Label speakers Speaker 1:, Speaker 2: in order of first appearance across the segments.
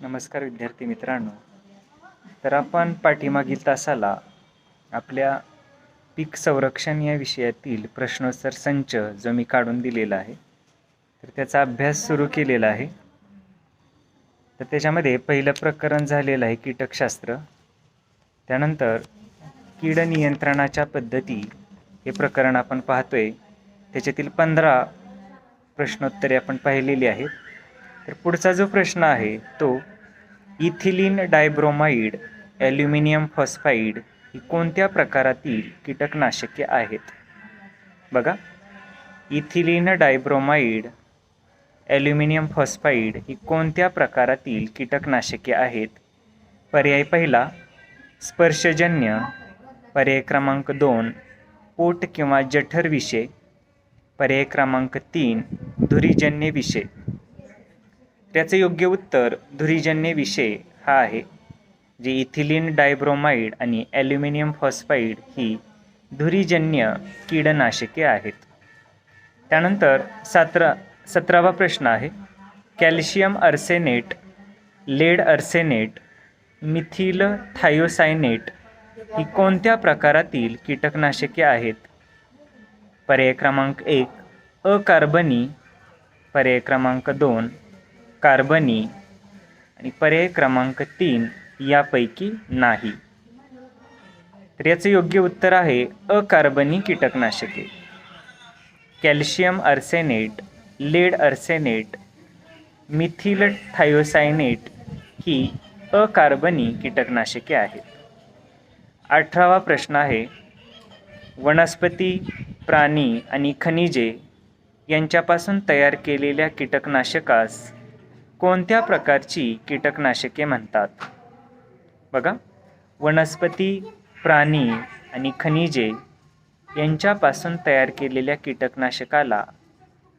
Speaker 1: नमस्कार विद्यार्थी मित्रांनो. तर आपण पाठीमागील तासाला आपल्या पीक संरक्षण या विषयातील प्रश्नोत्तर संच जो मी काढून दिलेला आहे तर त्याचा अभ्यास सुरू केलेला आहे. तर त्याच्यामध्ये पहिलं प्रकरण झालेलं आहे कीटकशास्त्र. त्यानंतर कीड नियंत्रणाच्या पद्धती हे प्रकरण आपण पाहतोय. त्याच्यातील 15 प्रश्नोत्तरे आपण पाहिलेली आहेत. तर पुढचा जो प्रश्न आहे तो इथिलीन डायब्रोमाइड ॲल्युमिनियम फॉस्फाईड ही कोणत्या प्रकारातील कीटकनाशके आहेत? बघा, इथिलीन डायब्रोमाइड ॲल्युमिनियम फॉस्फाईड ही कोणत्या प्रकारातील कीटकनाशके आहेत? पर्याय पहिला स्पर्शजन्य, पर्याय क्रमांक 2 पोट किंवा जठर विषय, पर्याय क्रमांक 3 धुरीजन्य विषय. त्याचे योग्य उत्तर धुरीजन्य विषय हा आहे. जे इथिलीन डायब्रोमाइड आणि ॲल्युमिनियम फॉस्फाईड ही धुरीजन्य कीडनाशके आहेत. त्यानंतर 17वा प्रश्न आहे calcium arsenate, lead arsenate, methyl thiocyanate ही कोणत्या प्रकारातील कीटकनाशके आहेत? पर्याय क्रमांक 1 अकार्बनी, पर्याय क्रमांक 2 कार्बनी आणि पर्याय क्रमांक 3 यापैकी नाही. तर याचे योग्य उत्तर आहे अकार्बनी कीटकनाशके. Calcium arsenate, lead arsenate, methyl thiocyanate ही अकार्बनी कीटकनाशके आहेत. 18वा प्रश्न आहे वनस्पती, प्राणी आणि खनिजे यांच्यापासून तयार केलेल्या कीटकनाशकास कोणत्या प्रकारची कीटकनाशके म्हणतात? बघा, वनस्पती, प्राणी आणि खनिजे यांच्यापासून तयार केलेल्या कीटकनाशकाला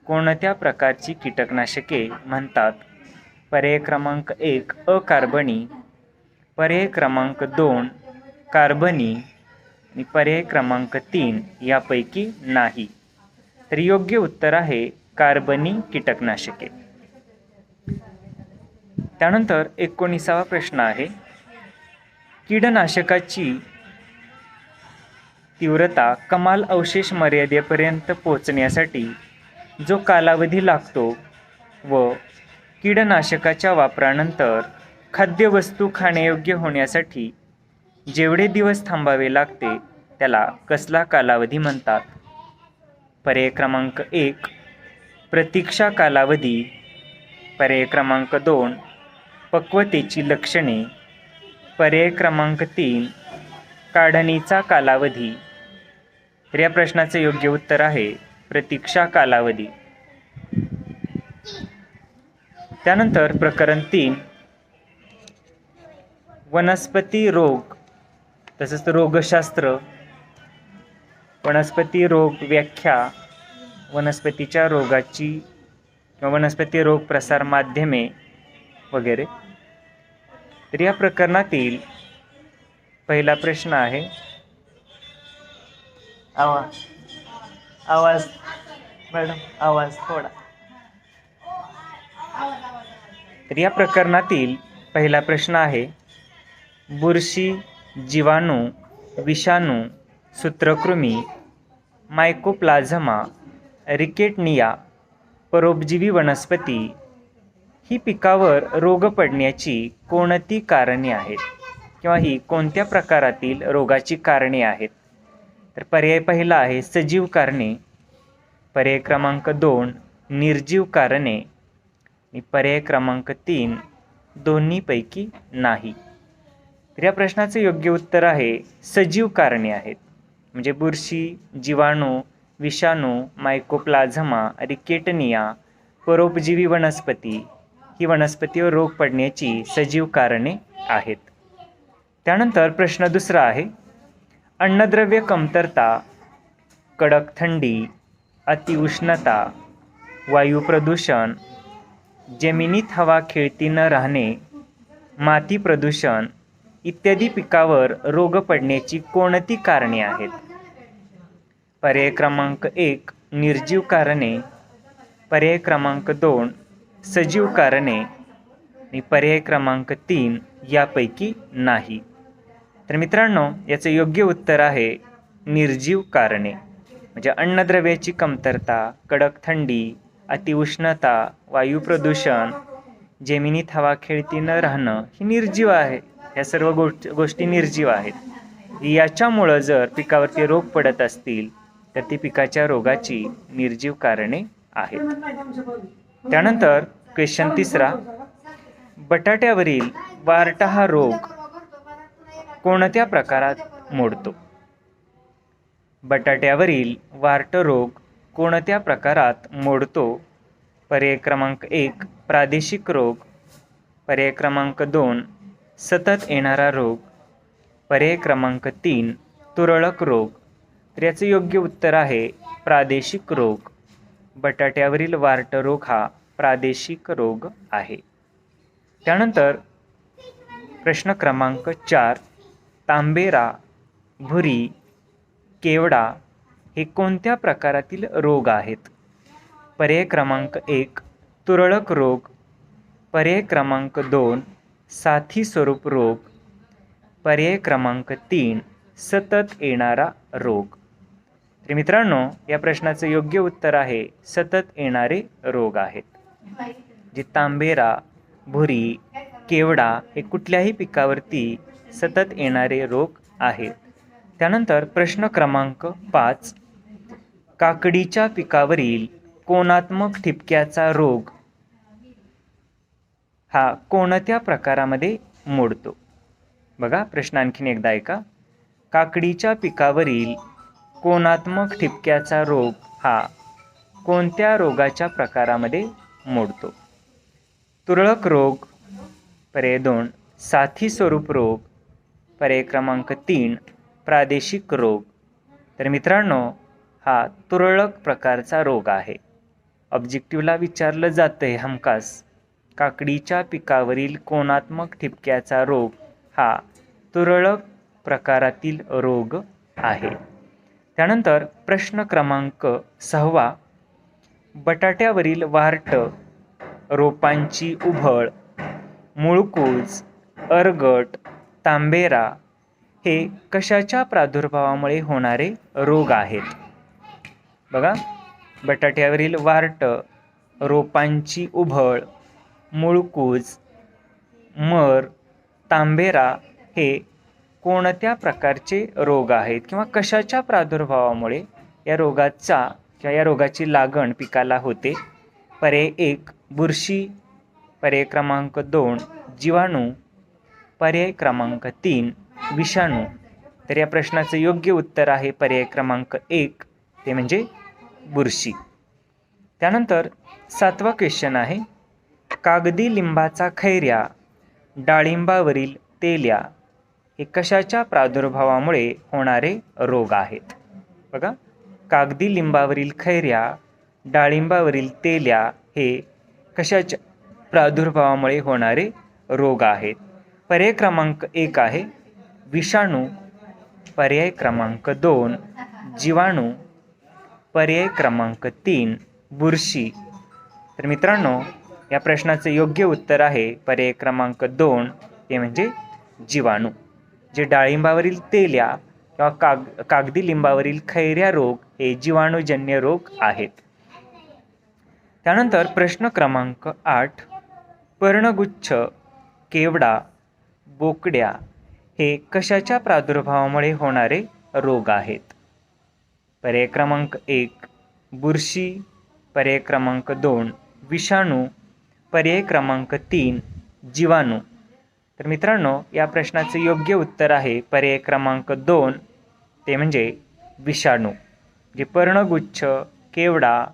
Speaker 1: कोणत्या प्रकारची कीटकनाशके म्हणतात? पर्याय क्रमांक 1 अकार्बनी, पर्याय क्रमांक 2 कार्बनी आणि पर्याय क्रमांक 3 यापैकी नाही. तर योग्य उत्तर आहे कार्बनी कीटकनाशके. त्यानंतर 19वा प्रश्न आहे कीडनाशकाची तीव्रता कमाल अवशेष मर्यादेपर्यंत पोहोचण्यासाठी जो कालावधी लागतो व कीडनाशकाच्या वापरानंतर खाद्यवस्तू खाण्यायोग्य होण्यासाठी जेवढे दिवस थांबावे लागते त्याला कसला कालावधी म्हणतात? पर्याय क्रमांक 1 प्रतीक्षा कालावधी, पर्याय क्रमांक 2 पक्वतेची लक्षणे, पर्याय क्रमांक 3 काढणीचा कालावधी. तर या प्रश्नाचे योग्य उत्तर आहे प्रतीक्षा कालावधी. त्यानंतर प्रकरण 3 वनस्पती रोग तसेच रोगशास्त्र, वनस्पती रोग व्याख्या, वनस्पतीच्या रोगाची किंवा वनस्पती रोग प्रसार माध्यमे वगैरे. तर या प्रकरणातील पहिला प्रश्न आहे आवाज मॅडम आवाज थोडा. तर या प्रकरणातील पहिला प्रश्न आहे बुरशी, जीवाणू, विषाणू, सूत्रकृमी, मायकोप्लाझ्मा, रिकेटनिया, परोपजीवी वनस्पती ही पिकावर रोग पडण्याची कोणती कारणे आहेत किंवा ही कोणत्या प्रकारातील रोगाची कारणे आहेत? तर पर्याय पहिला आहे सजीव कारणे, पर्याय क्रमांक 2 निर्जीव कारणे आणि पर्याय क्रमांक 3 दोन्हीपैकी नाही. तर या प्रश्नाचे योग्य उत्तर आहे सजीव कारणे आहेत. म्हणजे बुरशी, जीवाणू, विषाणू, मायकोप्लाझ्मा, रिकेटनिया, परोपजीवी वनस्पती ही वनस्पतीवर रोग पडण्याची सजीव कारणे आहेत. त्यानंतर प्रश्न दुसरा आहे अन्नद्रव्य कमतरता, कडक थंडी, अतिउष्णता, वायू प्रदूषण, जमिनीत हवा खेळती न राहणे, माती प्रदूषण इत्यादी पिकावर रोग पडण्याची कोणती कारणे आहेत? पर्याय क्रमांक 1 निर्जीव कारणे, पर्याय क्रमांक 2 सजीव कारणे आणि पर्याय क्रमांक 3 यापैकी नाही. तर मित्रांनो, याचं योग्य उत्तर आहे निर्जीव कारणे. म्हणजे अन्नद्रव्याची कमतरता, कडक थंडी, अतिउष्णता, वायू प्रदूषण, जमिनीत हवा खेळती न राहणं ही निर्जीव आहे. ह्या सर्व गोष्टी निर्जीव आहेत. याच्यामुळं जर पिकावरती रोग पडत असतील तर ती पिकाच्या रोगाची निर्जीव कारणे आहेत. त्यानंतर क्वेश्चन तिसरा, बटाट्यावरील वार्टा हा रोग कोणत्या प्रकारात मोडतो? बटाट्यावरील वार्ट रोग कोणत्या प्रकारात मोडतो? पर्याय क्रमांक 1 प्रादेशिक रोग, पर्याय क्रमांक 2 सतत येणारा रोग, पर्याय क्रमांक 3 तुरळक रोग. तर याचं योग्य उत्तर आहे प्रादेशिक रोग. बटाट्यावरील वार्ट रोग हा प्रादेशिक रोग आहे. त्यानंतर प्रश्न क्रमांक 4, तांबेरा, भुरी, केवडा हे कोणत्या प्रकारातील रोग आहेत? पर्याय क्रमांक 1 तुरळक रोग, पर्याय क्रमांक 2 साथी स्वरूप रोग, पर्याय क्रमांक 3 सतत येणारा रोग. तर मित्रांनो, या प्रश्नाचं योग्य उत्तर आहे सतत येणारे रोग आहेत. जे तांबेरा, भुरी, केवडा हे कुठल्याही पिकावरती सतत येणारे रोग आहेत. त्यानंतर प्रश्न क्रमांक 5, काकडीच्या पिकावरील कोणात्मक ठिपक्याचा रोग हा कोणत्या प्रकारामध्ये मोडतो? बघा, प्रश्न आणखीन एकदा ऐका. काकडीच्या पिकावरील कोणात्मक ठिपक्याचा रोग हा कोणत्या रोगाच्या प्रकारामध्ये मोडतो? तुरळक रोग, पर्याय 2 साथी स्वरूप रोग, पर्याय क्रमांक 3 प्रादेशिक रोग. तर मित्रांनो, हा तुरळक प्रकारचा रोग आहे. ऑब्जेक्टिव्हला विचारलं जातंय हमखास, काकडीच्या पिकावरील कोणात्मक ठिपक्याचा रोग हा तुरळक प्रकारातील रोग आहे. त्यानंतर प्रश्न क्रमांक 6, बटाट्यावरील वार्ट, रोपांची उभळ, मुळकूज, अर्गट, तांबेरा हे कशाच्या प्रादुर्भावामुळे होणारे रोग आहेत? बघा, बटाट्यावरील वार्ट, रोपांची उभळ, मुळकूज, मर, तांबेरा हे कोणत्या प्रकारचे रोग आहेत किंवा कशाच्या प्रादुर्भावामुळे या रोगाचा किंवा या रोगाची लागण पिकाला होते? पर्याय 1 बुरशी, पर्याय क्रमांक 2 जीवाणू, पर्याय क्रमांक 3 विषाणू. तर या प्रश्नाचं योग्य उत्तर आहे पर्याय क्रमांक 1 ते म्हणजे बुरशी. त्यानंतर 7वा क्वेश्चन आहे, कागदी लिंबाचा खैऱ्या, डाळिंबावरील तेल्या हे कशाच्या प्रादुर्भावामुळे होणारे रोग आहेत? बघा, कागदी लिंबावरील खैऱ्या, डाळिंबावरील तेल्या हे कशाच्या प्रादुर्भावामुळे होणारे रोग आहेत? पर्याय क्रमांक 1 आहे विषाणू, पर्याय क्रमांक 2 जीवाणू, पर्याय क्रमांक 3 बुरशी. तर मित्रांनो, या प्रश्नाचं योग्य उत्तर आहे पर्याय क्रमांक 2 ते म्हणजे जीवाणू. जे डाळिंबावरील तेल्या किंवा कागदी लिंबावरील खैऱ्या रोग हे जीवाणूजन्य रोग आहेत. त्यानंतर प्रश्न क्रमांक 8, पर्णगुच्छ, केवडा, बोकड्या हे कशाच्या प्रादुर्भावामुळे होणारे रोग आहेत? पर्याय क्रमांक 1 बुरशी, पर्याय क्रमांक 2 विषाणू, पर्याय क्रमांक 3 जीवाणू. तर मित्रांनो, या प्रश्नाचे योग्य उत्तर आहे पर्याय क्रमांक 2 ते म्हणजे विषाणू. जे पर्णगुच्छ, केवडा,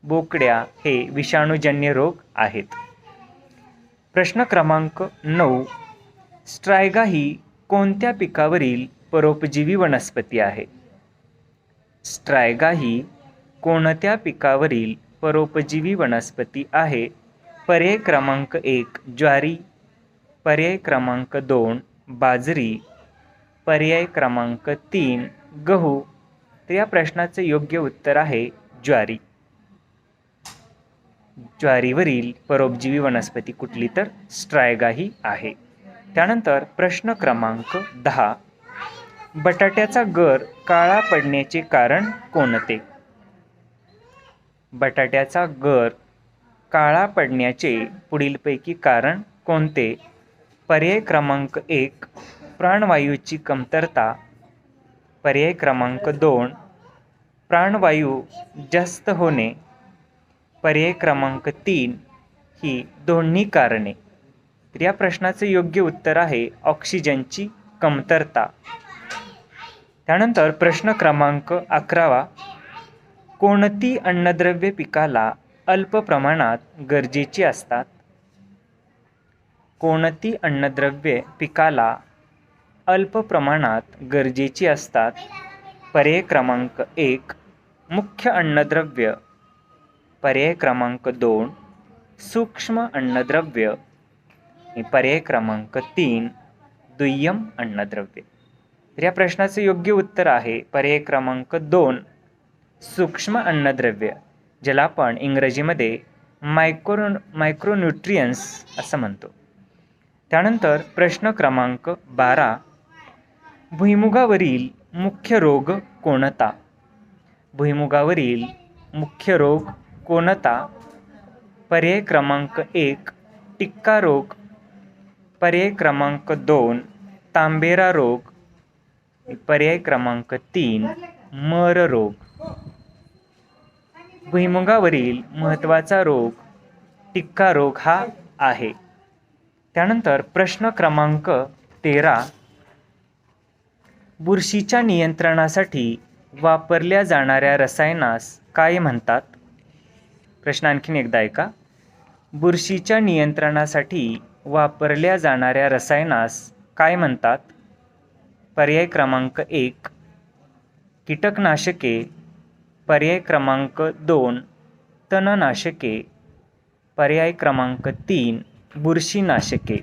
Speaker 1: बोकड्या हे विषाणूजन्य रोग आहेत. प्रश्न क्रमांक 9, स्ट्रायगा ही कोणत्या पिकावरील परोपजीवी वनस्पती आहे? स्ट्रायगा ही कोणत्या पिकावरील परोपजीवी वनस्पती आहे? पर्याय क्रमांक 1 ज्वारी, पर्याय क्रमांक 2 बाजरी, पर्याय क्रमांक 3 गहू. तर या प्रश्नाचे योग्य उत्तर आहे ज्वारी. ज्वारीवरील परोपजीवी वनस्पती कुठली तर स्ट्रायगा ही आहे. त्यानंतर प्रश्न क्रमांक 10. बटाट्याचा गर काळा पडण्याचे कारण कोणते? बटाट्याचा गर काळा पडण्याचे पुढीलपैकी कारण कोणते? पर्याय क्रमांक 1 प्राणवायूची कमतरता, पर्याय क्रमांक 2 प्राणवायू जास्त होणे, पर्याय क्रमांक 3 ही दोन्ही कारणे. तर या प्रश्नाचे योग्य उत्तर आहे ऑक्सिजनची कमतरता. त्यानंतर प्रश्न क्रमांक 11. कोणती अन्नद्रव्ये पिकाला अल्प प्रमाणात गरजेची असतात? कोणती अन्नद्रव्ये पिकाला अल्प प्रमाणात गरजेची असतात? पर्याय क्रमांक 1 मुख्य अन्नद्रव्य, पर्याय क्रमांक 2 सूक्ष्म अन्नद्रव्य आणि पर्याय क्रमांक 3 दुय्यम अन्नद्रव्ये. तर या प्रश्नाचे योग्य उत्तर आहे पर्याय क्रमांक 2 सूक्ष्म अन्नद्रव्य, ज्याला आपण इंग्रजीमध्ये मायक्रोन्यूट्रियन्स असं म्हणतो. त्यानंतर प्रश्न क्रमांक 12. भुईमुगावरील मुख्य रोग कोणता? भुईमुगावरील मुख्य रोग कोणता? पर्याय क्रमांक 1 टिक्का रोग, पर्याय क्रमांक 2 तांबेरा रोग, पर्याय क्रमांक 3 मर रोग. भुईमुगावरील महत्त्वाचा रोग टिक्का रोग हा आहे. त्यानंतर प्रश्न क्रमांक 13. बुरशीच्या नियंत्रणासाठी वापरल्या जाणाऱ्या रसायनास काय म्हणतात? प्रश्न आणखीन एकदा ऐका. बुरशीच्या नियंत्रणासाठी वापरल्या जाणाऱ्या रसायनास काय म्हणतात? पर्याय क्रमांक 1 कीटकनाशके, पर्याय क्रमांक 2 तणनाशके, पर्याय क्रमांक 3 बुरशीनाशके.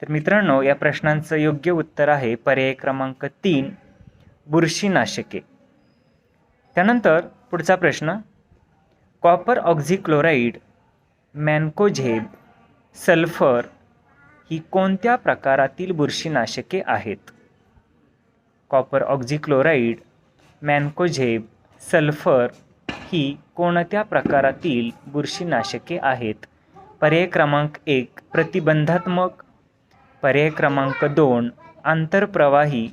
Speaker 1: तर मित्रांनो, या प्रश्नांचं योग्य उत्तर आहे पर्याय क्रमांक 3 बुरशीनाशके. त्यानंतर पुढचा प्रश्न. कॉपर ऑक्झिक्लोराईड, मॅन्कोझेब, सल्फर ही कोणत्या प्रकारातील बुरशीनाशके आहेत? कॉपर ऑक्झिक्लोराईड, मॅन्कोझेब, सल्फर ही कोणत्या प्रकारातील बुरशीनाशके आहेत? पर्याय क्रमांक 1 प्रतिबंधात्मक, पर्याय क्रमांक 2 आंतरप्रवाही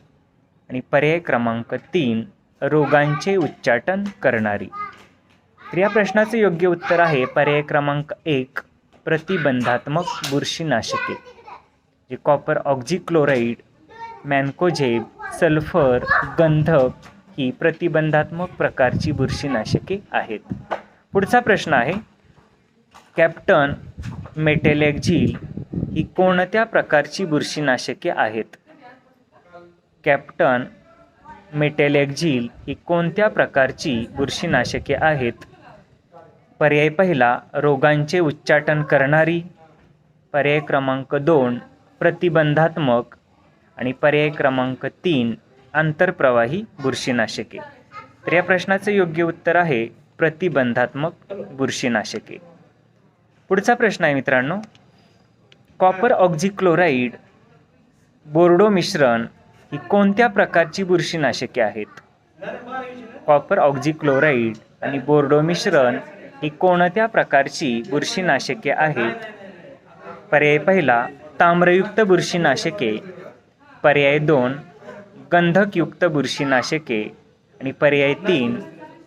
Speaker 1: आणि पर्याय क्रमांक 3 रोगांचे उच्चाटन करणारी. तर या प्रश्नाचे योग्य उत्तर आहे पर्याय क्रमांक 1 प्रतिबंधात्मक बुरशीनाशके. जे कॉपर ऑक्झिक्लोराईड, मॅन्कोझेब, सल्फर, गंधक ही प्रतिबंधात्मक प्रकारची बुरशीनाशके आहेत. पुढचा प्रश्न आहे. कॅप्टन मेटॅलेक्झिल ही कोणत्या प्रकारची बुरशीनाशके आहेत? कॅप्टन मेटॅलेक्झिल ही कोणत्या प्रकारची बुरशीनाशके आहेत? पर्याय पहिला रोगांचे उच्चाटन करणारी, पर्याय क्रमांक 2 प्रतिबंधात्मक आणि पर्याय क्रमांक 3 आंतरप्रवाही बुरशीनाशके. तर या प्रश्नाचे योग्य उत्तर आहे प्रतिबंधात्मक बुरशीनाशके. पुढचा प्रश्न आहे मित्रांनो. कॉपर ऑक्झिक्लोराईड, बोर्डो मिश्रण ही कोणत्या प्रकारची बुरशीनाशके आहेत? कॉपर ऑक्झिक्लोराईड आणि बोर्डो मिश्रण ही कोणत्या प्रकारची बुरशीनाशके आहेत? पर्याय पहिला ताम्रयुक्त बुरशीनाशके, पर्याय 2 गंधकयुक्त बुरशीनाशके आणि पर्याय 3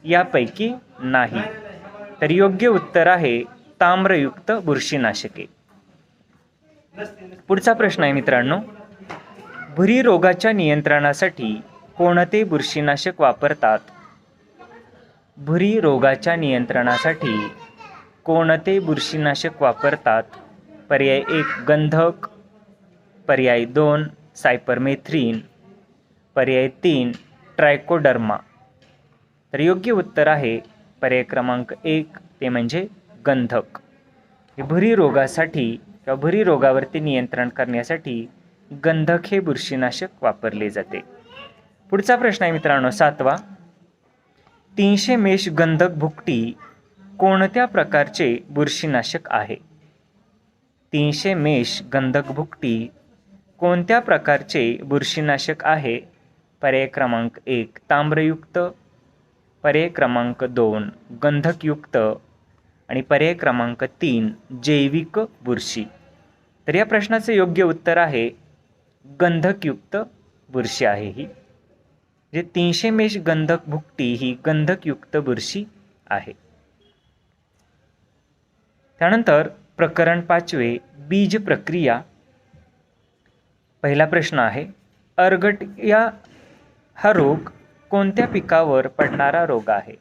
Speaker 1: यापैकी नाही. तर योग्य उत्तर आहे ताम्रयुक्त बुरशीनाशके. पुढचा प्रश्न आहे मित्रांनो. भुरी रोगाच्या नियंत्रणासाठी कोणते बुरशीनाशक वापरतात? भुरी रोगाच्या नियंत्रणासाठी कोणते बुरशीनाशक वापरतात? पर्याय 1 गंधक, पर्याय 2 सायपरमेथ्रिन, पर्याय 3 ट्रायकोडर्मा. तर योग्य उत्तर आहे पर्याय क्रमांक 1 ते म्हणजे गंधक. भुरी रोगासाठी किंवा भुरी रोगावरती नियंत्रण करण्यासाठी गंधक हे बुरशीनाशक वापरले जाते. पुढचा प्रश्न आहे मित्रांनो 7वा. 300 मेष गंधक भुकटी कोणत्या प्रकारचे बुरशीनाशक आहे? 300 मेष गंधक भुकटी कोणत्या प्रकारचे बुरशीनाशक आहे? पर्याय क्रमांक 1 ताम्रयुक्त, पर्याय क्रमांक 2 गंधकयुक्त आणि पर्याय क्रमांक 3 जैविक बुरशी. तर या प्रश्नाचे योग्य उत्तर आहे गंधकयुक्त बुरशी आहे ही. जे 300 मेष गंधक भुकटी ही गंधकयुक्त बुरशी आहे. त्यानंतर प्रकरण 5 बीज प्रक्रिया. पहिला प्रश्न आहे अर्गटिया हा रोग कोणत्या पिकावर पडणारा रोग आहे?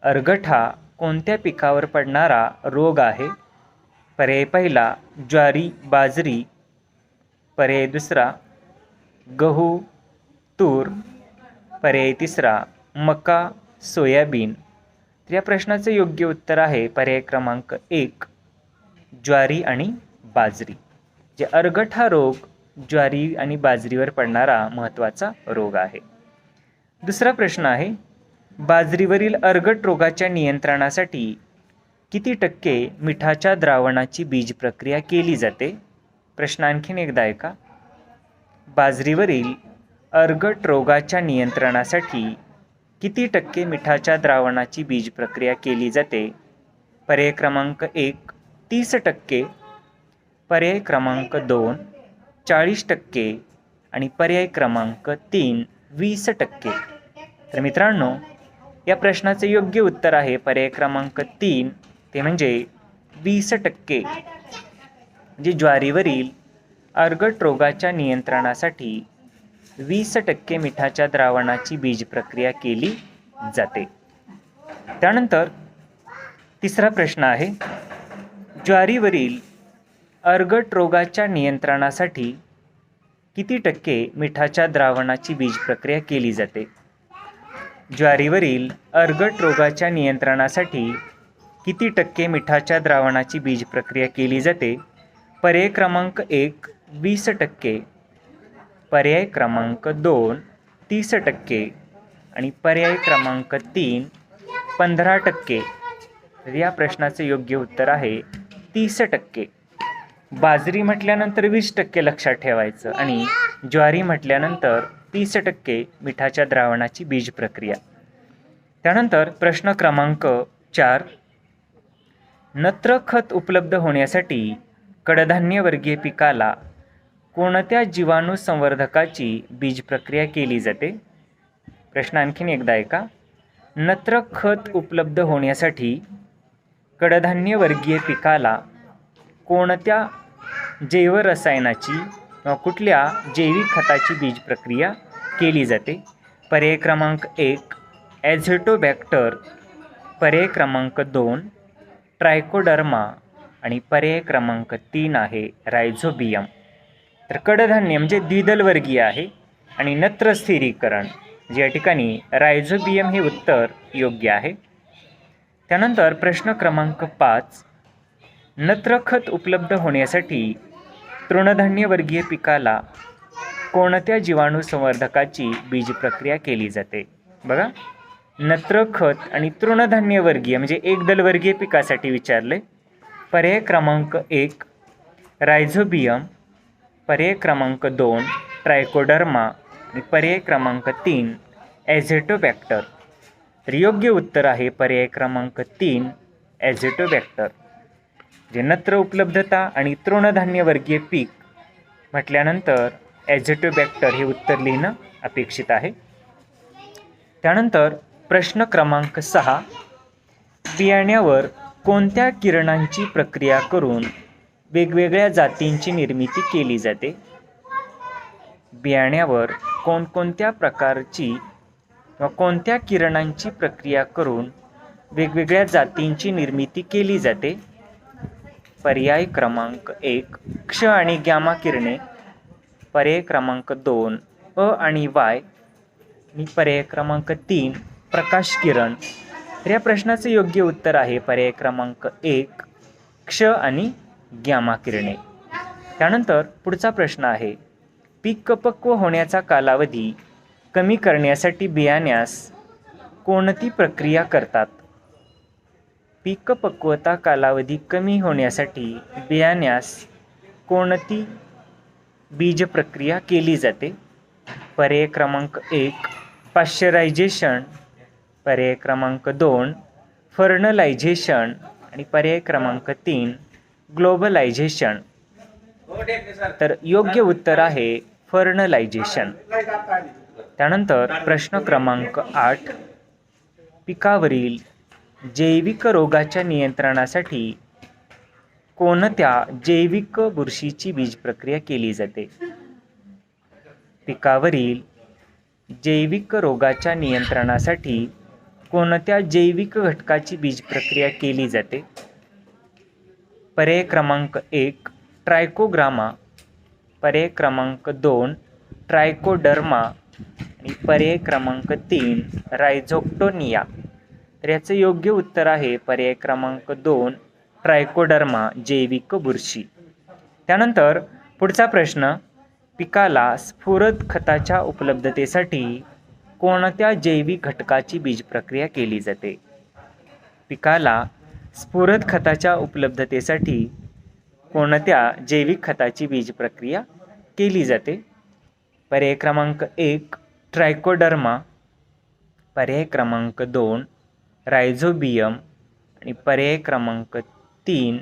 Speaker 1: अर्गट हा कोणत्या पिकावर पडणारा रोग आहे? पर्याय पहिला ज्वारी बाजरी, पर्याय दुसरा गहू तूर, पर्याय तिसरा मका सोयाबीन. तर या प्रश्नाचे योग्य उत्तर आहे पर्याय क्रमांक 1 ज्वारी आणि बाजरी. जे अर्गट हा रोग ज्वारी आणि बाजरीवर पडणारा महत्त्वाचा रोग आहे. दुसरा प्रश्न आहे बाजरीवरील अर्गट रोगाच्या नियंत्रणासाठी किती टक्के मिठाच्या द्रावणाची बीज प्रक्रिया केली जाते? प्रश्न आणखीन एकदा ऐका. बाजरीवरील अर्गट रोगाच्या नियंत्रणासाठी किती टक्के मिठाच्या द्रावणाची बीज प्रक्रिया केली जाते? पर्याय क्रमांक 1 30%, पर्याय क्रमांक 2 40% आणि पर्याय क्रमांक 3 20%. तर मित्रांनो या प्रश्नाचे योग्य उत्तर आहे पर्याय क्रमांक 3 ते म्हणजे 20%. म्हणजे ज्वारीवरील अर्गट रोगाच्या नियंत्रणासाठी 20% मिठाच्या द्रावणाची बीज प्रक्रिया केली जाते. त्यानंतर तिसरा प्रश्न आहे ज्वारीवरील अर्गट रोगाच्या नियंत्रणासाठी किती टक्के मिठाच्या द्रावणाची बीज प्रक्रिया केली जाते? ज्वारीवरील अर्गट रोगाच्या नियंत्रणासाठी किती टक्के मिठाच्या द्रावणाची बीज प्रक्रिया केली जाते? पर्याय क्रमांक 1 20%, पर्याय क्रमांक 2 30% आणि पर्याय क्रमांक 3 15%. तर या प्रश्नाचे योग्य उत्तर आहे 30%. बाजरी म्हटल्यानंतर 20% लक्षात ठेवायचं आणि ज्वारी म्हटल्यानंतर 30% मिठाच्या द्रावणाची बीज प्रक्रिया. त्यानंतर प्रश्न क्रमांक 4 नत्र खत उपलब्ध होण्यासाठी कडधान्य वर्गीय पिकाला कोणत्या जीवाणू संवर्धकाची बीज प्रक्रिया केली जाते? प्रश्न आणखीन एकदा ऐका. नत्र खत उपलब्ध होण्यासाठी कडधान्य वर्गीय पिकाला कोणत्या जैवरसायनाची किंवा कुठल्या जैविक खताची बीज प्रक्रिया केली जाते? पर्याय क्रमांक 1 ॲझोटोबॅक्टर, पर्याय क्रमांक 2 ट्रायकोडर्मा आणि पर्याय क्रमांक 3 आहे रायझोबियम. तर कडधान्य म्हणजे द्विदल वर्गीय आहे आणि नत्र स्थिरीकरण जे या ठिकाणी रायझोबियम हे उत्तर योग्य आहे. त्यानंतर प्रश्न क्रमांक 5 नत्रखत उपलब्ध होण्यासाठी तृणधान्य वर्गीय पिकाला कोणत्या जीवाणू संवर्धकाची बीज प्रक्रिया केली जाते? बघा नत्रखत आणि तृणधान्य वर्गीय म्हणजे एकदल वर्गीय पिकासाठी विचारले. पर्याय क्रमांक 1 रायझोबियम, पर्याय क्रमांक 2 ट्रायकोडर्मा आणि पर्याय क्रमांक 3 ॲझोटोबॅक्टर. तर योग्य उत्तर आहे पर्याय क्रमांक 3 ॲझोटोबॅक्टर. जे नत्र उपलब्धता आणि तृणधान्य वर्गीय पीक म्हटल्यानंतर ॲझोटोबॅक्टर हे उत्तर लिहिणं अपेक्षित आहे. त्यानंतर प्रश्न क्रमांक 6 बियाण्यावर कोणत्या किरणांची प्रक्रिया करून वेगवेगळ्या जातींची निर्मिती केली जाते? बियाण्यावर कोणकोणत्या प्रकारची किंवा कोणत्या किरणांची प्रक्रिया करून वेगवेगळ्या जातींची निर्मिती केली जाते? पर्याय क्रमांक 1 क्ष आणि गॅमा किरणे, पर्याय क्रमांक 2 अ आणि वाय आणि पर्याय क्रमांक 3 प्रकाश किरण. तर या प्रश्नाचे योग्य उत्तर आहे पर्याय क्रमांक 1 क्ष आणि गॅमा किरणे. त्यानंतर पुढचा प्रश्न आहे पीक अपक्व होण्याचा कालावधी कमी करण्यासाठी बियाण्यास कोणती प्रक्रिया करतात? पीक पक्वता कालावधी कमी होण्यासाठी बियाण्यास कोणती बीज प्रक्रिया केली जाते? पर्याय क्रमांक 1 पाश्चरायझेशन, पर्याय क्रमांक 2 फर्नलायझेशन आणि पर्याय क्रमांक 3 ग्लोबलायझेशन. तर योग्य उत्तर आहे फर्नलायझेशन. त्यानंतर प्रश्न क्रमांक 8 पिकावरील जैविक रोगाच्या नियंत्रणासाठी कोणत्या जैविक बुरशीची बीज प्रक्रिया केली जाते? पिकावरील जैविक रोगाच्या नियंत्रणासाठी कोणत्या जैविक घटकाची बीज प्रक्रिया केली जाते? पर्याय क्रमांक 1 ट्रायकोग्रामा, पर्याय क्रमांक 2 ट्रायकोडर्मा आणि पर्याय क्रमांक 3 रायझोक्टोनिया. तर याचं योग्य उत्तर आहे पर्याय क्रमांक 2 ट्रायकोडर्मा जैविक बुरशी. त्यानंतर पुढचा प्रश्न, पिकाला स्फुरद खताच्या उपलब्धतेसाठी कोणत्या जैविक घटकाची बीज प्रक्रिया केली जाते? पिकाला स्फुरद खताच्या उपलब्धतेसाठी कोणत्या जैविक खताची बीज प्रक्रिया केली जाते? पर्याय क्रमांक 1 ट्रायकोडर्मा, पर्याय क्रमांक 2 रायझोबियम आणि पर्याय क्रमांक 3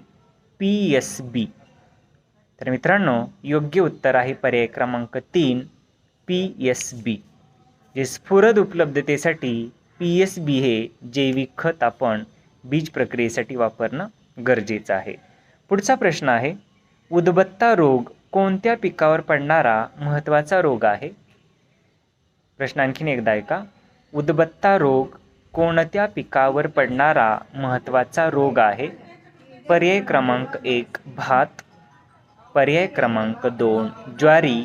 Speaker 1: PSB. तर मित्रांनो योग्य उत्तर आहे पर्याय क्रमांक 3 PSB. जे स्फुरद उपलब्धतेसाठी PSB हे जैविक खत आपण बीज प्रक्रियेसाठी वापरणं गरजेचं आहे. पुढचा प्रश्न आहे, उदबत्ता रोग कोणत्या पिकावर पडणारा महत्त्वाचा रोग आहे? प्रश्न आणखीन एकदा ऐका. उदबत्ता रोग कोणत्या पिकावर पडणारा महत्त्वाचा रोग आहे? पर्याय क्रमांक 1 भात, पर्याय क्रमांक 2 ज्वारी,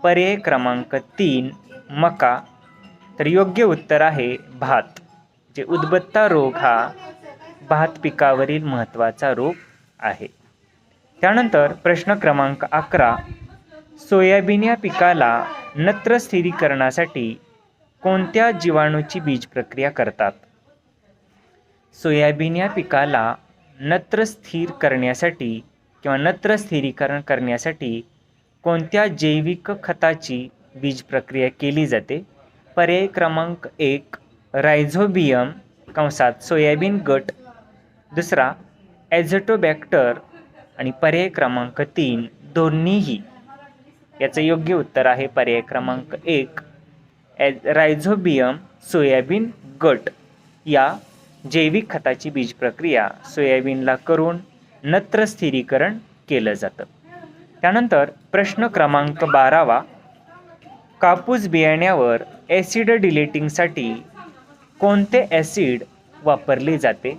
Speaker 1: पर्याय क्रमांक 3 मका. तर योग्य उत्तर आहे भात. जे उदबत्ता रोग हा भात पिकावरील महत्त्वाचा रोग आहे. त्यानंतर प्रश्न क्रमांक 11 सोयाबीन या पिकाला नत्र स्थिरीकरणासाठी कोणत्या जीवाणूची बीज प्रक्रिया करतात? सोयाबीन या पिकाला नत्र स्थिर करण्यासाठी किंवा नत्र स्थिरीकरण करण्यासाठी कोणत्या जैविक खताची बीज प्रक्रिया केली जाते? पर्याय क्रमांक 1 रायझोबियम कंसात सोयाबीन गट, दुसरा ॲझोटोबॅक्टर आणि पर्याय क्रमांक 3 दोन्हीही. याचं योग्य उत्तर आहे पर्याय क्रमांक 1 रायझोबियम सोयाबीन गट या जैविक खताची बीज प्रक्रिया सोयाबीनला करून नत्र स्थिरीकरण केलं जातं. त्यानंतर प्रश्न क्रमांक 12 कापूस बियाण्यावर ॲसिड डिलेटिंगसाठी कोणते ॲसिड वापरले जाते?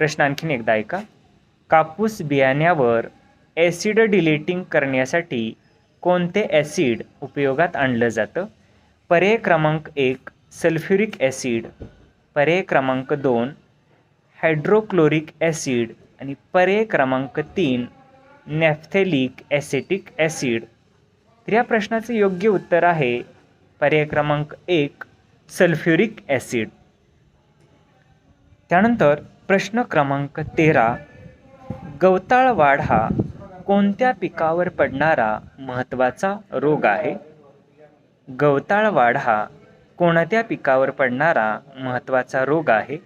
Speaker 1: प्रश्न आणखीन एकदा ऐका. कापूस बियाण्यावर ॲसिड डिलेटिंग करण्यासाठी कोणते ॲसिड उपयोगात आणलं जातं? पर्याय क्रमांक 1 सल्फ्युरिक ॲसिड, पर्याय क्रमांक 2 हायड्रोक्लोरिक ॲसिड आणि पर्याय क्रमांक 3 नॅफ्थॅलिक ॲसेटिक ॲसिड. तर या प्रश्नाचं योग्य उत्तर आहे पर्याय क्रमांक 1 सल्फ्युरिक ॲसिड. त्यानंतर प्रश्न क्रमांक 13 गवताळ वाढ हा कोणत्या पिकावर पडणारा महत्त्वाचा रोग आहे? गवताळ वाढ हा कोणत्या पिकावर पडणारा महत्त्वाचा रोग आहे?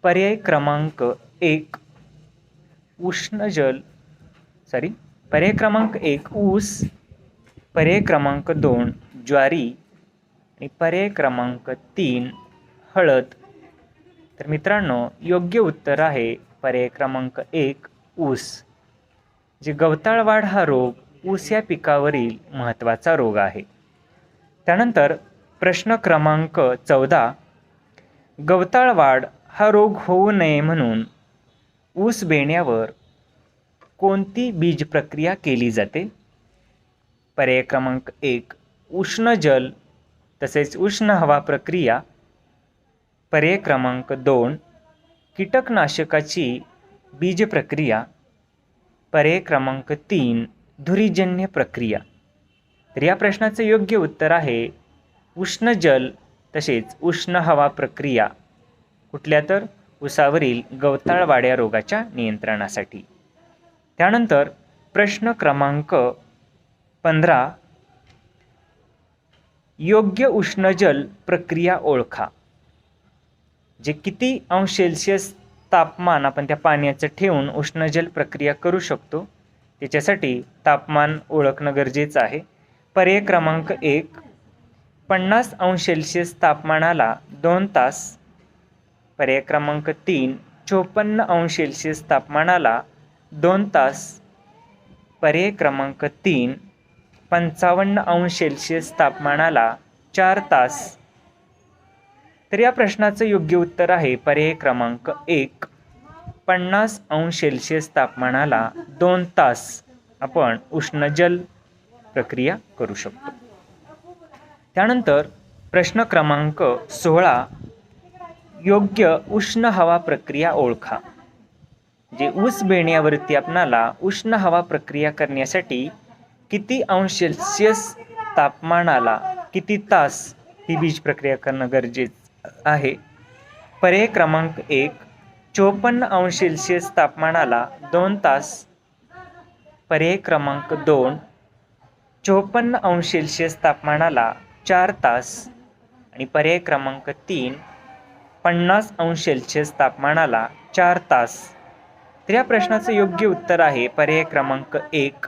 Speaker 1: पर्याय क्रमांक 1 पर्याय क्रमांक 1 ऊस, पर्याय क्रमांक 2 ज्वारी आणि पर्याय क्रमांक 3 हळद. तर मित्रांनो योग्य उत्तर आहे पर्याय क्रमांक 1 ऊस. जे गवताळ वाढ हा रोग ऊस या पिकावरील महत्त्वाचा रोग आहे. त्यानंतर प्रश्न क्रमांक 14 गवताळ वाढ हा रोग होऊ नये म्हणून ऊस बेण्यावर कोणती बीज प्रक्रिया केली जाते? पर्याय क्रमांक 1 उष्ण जल तसेच उष्ण हवा प्रक्रिया, पर्याय क्रमांक 2 कीटकनाशकाची बीज प्रक्रिया, पर्याय क्रमांक 3 धुरीजन्य प्रक्रिया. तर या प्रश्नाचं योग्य उत्तर आहे उष्ण जल तसेच उष्ण हवा प्रक्रिया. कुठल्या तर ऊसावरील गवताळ वाड्या रोगाच्या नियंत्रणासाठी. त्यानंतर प्रश्न क्रमांक 15, योग्य उष्णजल प्रक्रिया ओळखा. जे किती अंश सेल्सिअस तापमान आपण त्या पाण्याचं ठेवून उष्णजल प्रक्रिया करू शकतो त्याच्यासाठी तापमान ओळखणं गरजेचं आहे. पर्याय क्रमांक 1, 50 अंश सेल्सिअस तापमानाला 2 तास. पर्याय क्रमांक 3, 54 अंश सेल्सिअस तापमानाला 2 तास. पर्याय क्रमांक 3, 55 अंश सेल्सिअस तापमानाला 4 तास. तर या प्रश्नाचं योग्य उत्तर आहे पर्याय क्रमांक 1, 50 अंश सेल्सिअस तापमानाला 2 तास आपण उष्णजल प्रक्रिया करू शकतो. त्यानंतर प्रश्न क्रमांक 16, योग्य उष्ण हवा प्रक्रिया ओळखा. जे ऊस बेण्यावरती आपणाला उष्ण हवा प्रक्रिया करण्यासाठी किती अंश सेल्सिअस तापमानाला किती तास ही बीज प्रक्रिया करणं गरजेचं आहे. पर्याय क्रमांक 1, 54 अंश सेल्सिअस तापमानाला 2 तास. पर्याय क्रमांक 2, 54 अंश सेल्सिअस तापमानाला 4 तास. आणि पर्याय क्रमांक 3, 50 अंश सेल्सिअस तापमानाला 4 तास. तर या प्रश्नाचं योग्य उत्तर आहे पर्याय क्रमांक 1,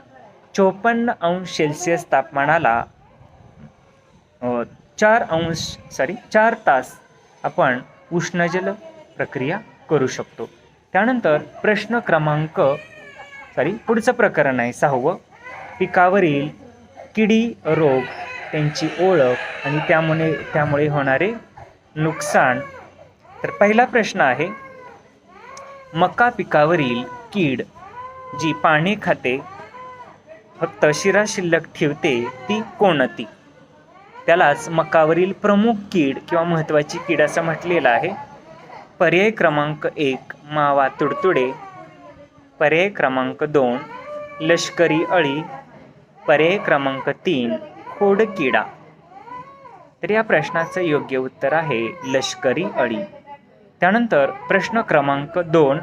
Speaker 1: 54 अंश सेल्सिअस तापमानाला 4 तास आपण उष्णजल प्रक्रिया करू शकतो. त्यानंतर प्रश्न क्रमांक पुढचं प्रकरण आहे 6वं, पिकावरील किडी रोग त्यांची ओळख आणि त्यामुळे होणारे नुकसान. तर पहिला प्रश्न आहे, मका पिकावरील कीड जी पाने खाते फक्त शिरा शिल्लक ठेवते ती कोणती. त्यालाच मकावरील प्रमुख कीड किंवा महत्त्वाची कीड असं म्हटलेलं आहे. पर्याय क्रमांक 1, मावा तुडतुडे. पर्याय क्रमांक 2, लष्करी अळी. पर्याय क्रमांक 3, खोडकिडा. तर या प्रश्नाचं योग्य उत्तर आहे लष्करी अळी. त्यानंतर प्रश्न क्रमांक 2,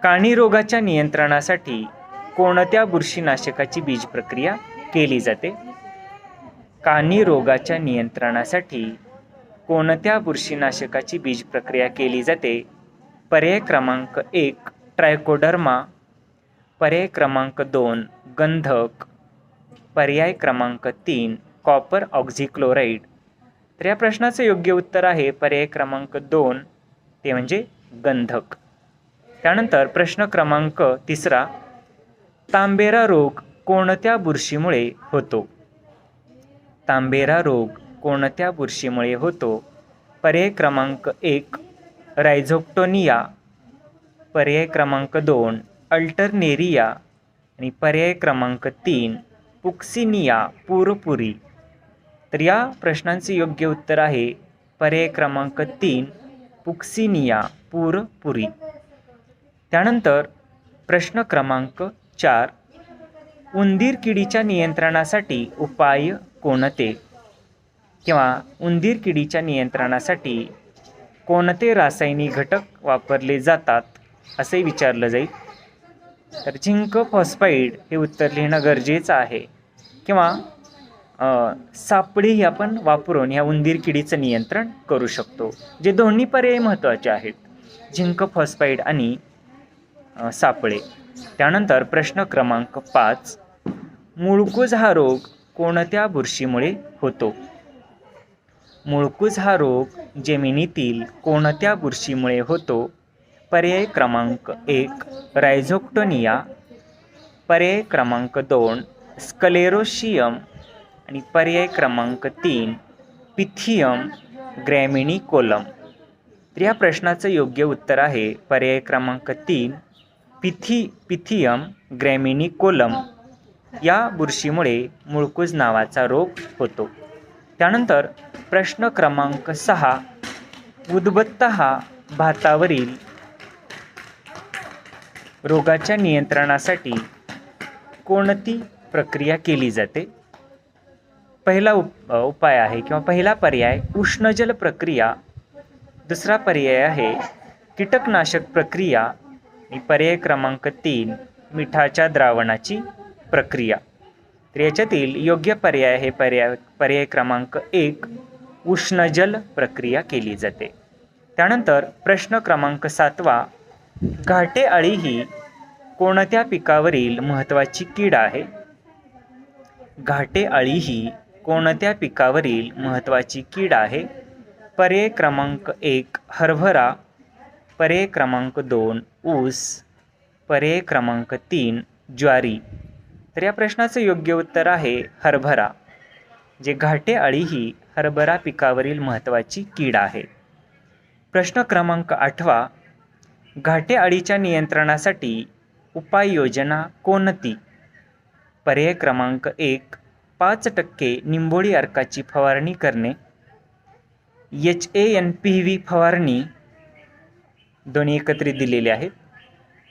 Speaker 1: काणी रोगाच्या नियंत्रणासाठी कोणत्या बुरशीनाशकाची बीज प्रक्रिया केली जाते. काणी रोगाच्या नियंत्रणासाठी कोणत्या बुरशीनाशकाची बीज प्रक्रिया केली जाते. पर्याय क्रमांक 1, ट्रायकोडर्मा. पर्याय क्रमांक 2, गंधक. पर्याय क्रमांक 3, कॉपर ऑक्झिक्लोराईड. तर या प्रश्नाचं योग्य उत्तर आहे पर्याय क्रमांक 2, ते म्हणजे गंधक. त्यानंतर प्रश्न क्रमांक 3, तांबेरा रोग कोणत्या बुरशीमुळे होतो. तांबेरा रोग कोणत्या बुरशीमुळे होतो. पर्याय क्रमांक 1, रायझोक्टोनिया. पर्याय क्रमांक 2, अल्टरनेरिया. आणि पर्याय क्रमांक 3, पुक्सिनिया पुरपुरी. तर या प्रश्नांचे योग्य उत्तर आहे पर्याय क्रमांक 3, पुक्सिनिया पुरपुरी. त्यानंतर प्रश्न क्रमांक 4, उंदीर किडीच्या नियंत्रणासाठी उपाय कोणते किंवा उंदीर किडीच्या नियंत्रणासाठी कोणते रासायनिक घटक वापरले जातात असे विचारलं जाईल. तर झिंक फॉस्फाईड हे उत्तर लिहिणं गरजेचं आहे. किंवा सापळी आपण वापरून ह्या उंदीर किडीचं नियंत्रण करू शकतो. जे दोन्ही पर्याय महत्त्वाचे आहेत, झिंक फॉस्फाईड आणि सापळे. त्यानंतर प्रश्न क्रमांक 5, मुळकूज हा रोग कोणत्या बुरशीमुळे होतो. मुळकूज हा रोग जमिनीतील कोणत्या बुरशीमुळे होतो. पर्याय क्रमांक 1, रायझोक्टोनिया. पर्याय क्रमांक 2, स्क्लेरोशियम. आणि पर्याय क्रमांक 3, पिथियम ग्रॅमिनिकोलम. तर या प्रश्नाचं योग्य उत्तर आहे पर्याय क्रमांक 3, पिथियम ग्रॅमिनिकोलम. या बुरशीमुळे मुळकूज नावाचा रोग होतो. त्यानंतर प्रश्न क्रमांक 6, उदबत्ता हा भातावरील रोगाच्या नियंत्रणासाठी कोणती प्रक्रिया केली जाते. पहिला उपाय आहे किंवा पहिला पर्याय उष्णजल प्रक्रिया. दुसरा पर्याय आहे कीटकनाशक प्रक्रिया आणि पर्याय क्रमांक 3 मिठाच्या द्रावणाची प्रक्रिया. तर याच्यातील योग्य पर्याय हे पर्याय क्रमांक 1 उष्णजल प्रक्रिया केली जाते. त्यानंतर प्रश्न क्रमांक 7 घाटे अळी ही कोणत्या पिकावरील महत्त्वाची कीड आहे? घाटे अळी ही कोणत्या पिकावरील महत्त्वाची कीड आहे? पर्याय क्रमांक 1 हरभरा, पर्याय क्रमांक 2 ऊस, पर्याय क्रमांक 3 ज्वारी. तर या प्रश्नाचं योग्य उत्तर आहे हरभरा. जे घाटे अळी ही हरभरा पिकावरील महत्त्वाची कीड आहे. प्रश्न क्रमांक 8 घाटे अळीच्या नियंत्रणासाठी उपाययोजना कोणती? पर्याय क्रमांक 1 5% निंबोळी अर्काची फवारणी करणे, HANPV फवारणी, दोन्ही एकत्रित दिलेले आहेत.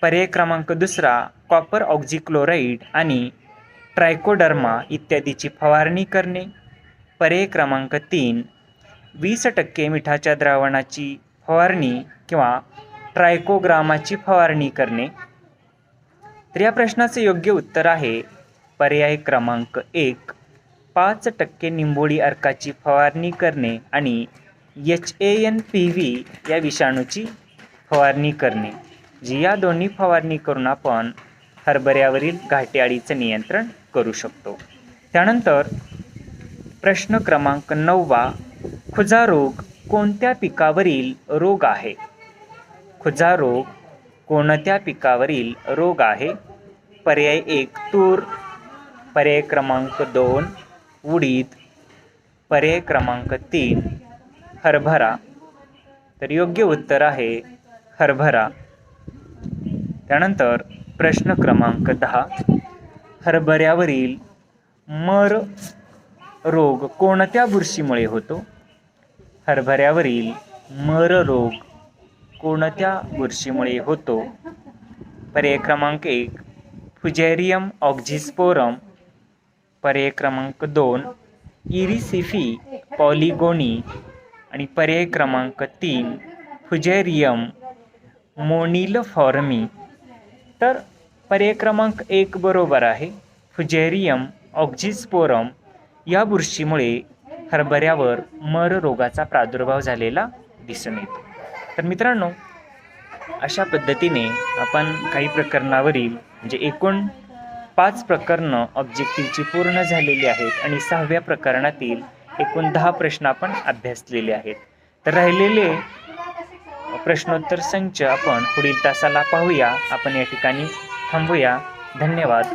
Speaker 1: पर्याय क्रमांक 2 कॉपर ऑक्झिक्लोराईड आणि ट्रायकोडर्मा इत्यादीची फवारणी करणे, पर्याय क्रमांक 3 20% मिठाच्या द्रावणाची फवारणी किंवा ट्रायकोग्रामाची फवारणी करणे. तर या प्रश्नाचे योग्य उत्तर आहे पर्याय क्रमांक 1 5% निंबोळी अर्काची फवारणी करणे आणि HANPV या विषाणूची फवारणी करणे. जी या दोन्ही फवारणी करून आपण हरभऱ्यावरील घाटे अळीचं नियंत्रण करू शकतो. त्यानंतर प्रश्न क्रमांक 9 खुजा रोग कोणत्या पिकावरील रोग आहे? खुजा रोग कोणत्या पिकावरील रोग आहे? पर्याय 1 तूर, पर्याय क्रमांक 2 उडीद, पर्याय क्रमांक 3 हरभरा. तर योग्य उत्तर आहे हरभरा. त्यानंतर प्रश्न क्रमांक 10 हरभऱ्यावरील मर रोग कोणत्या बुरशीमुळे होतो? हरभऱ्यावरील मर रोग कोणत्या बुरशीमुळे होतो? पर्याय क्रमांक 1 फुजेरियम ऑक्झिस्पोरम, पर्याय क्रमांक 2 इरिसिफी पॉलिगोनी आणि पर्याय क्रमांक 3 फुजेरियम मोनिलफॉर्मी. तर पर्याय क्रमांक 1 बरोबर आहे. फुजेरियम ऑक्झिस्पोरम या बुरशीमुळे हरभऱ्यावर मर रोगाचा प्रादुर्भाव झालेला दिसून येतो. तर मित्रांनो, अशा पद्धतीने आपण काही प्रकरणावरील म्हणजे एकूण 5 प्रकरणं ऑब्जेक्टिव्हची पूर्ण झालेली आहेत आणि 6व्या प्रकरणातील एकूण 10 प्रश्न आपण अभ्यासलेले आहेत. तर राहिलेले प्रश्नोत्तर संच आपण पुढील तासाला पाहूया. आपण या ठिकाणी थांबूया. धन्यवाद.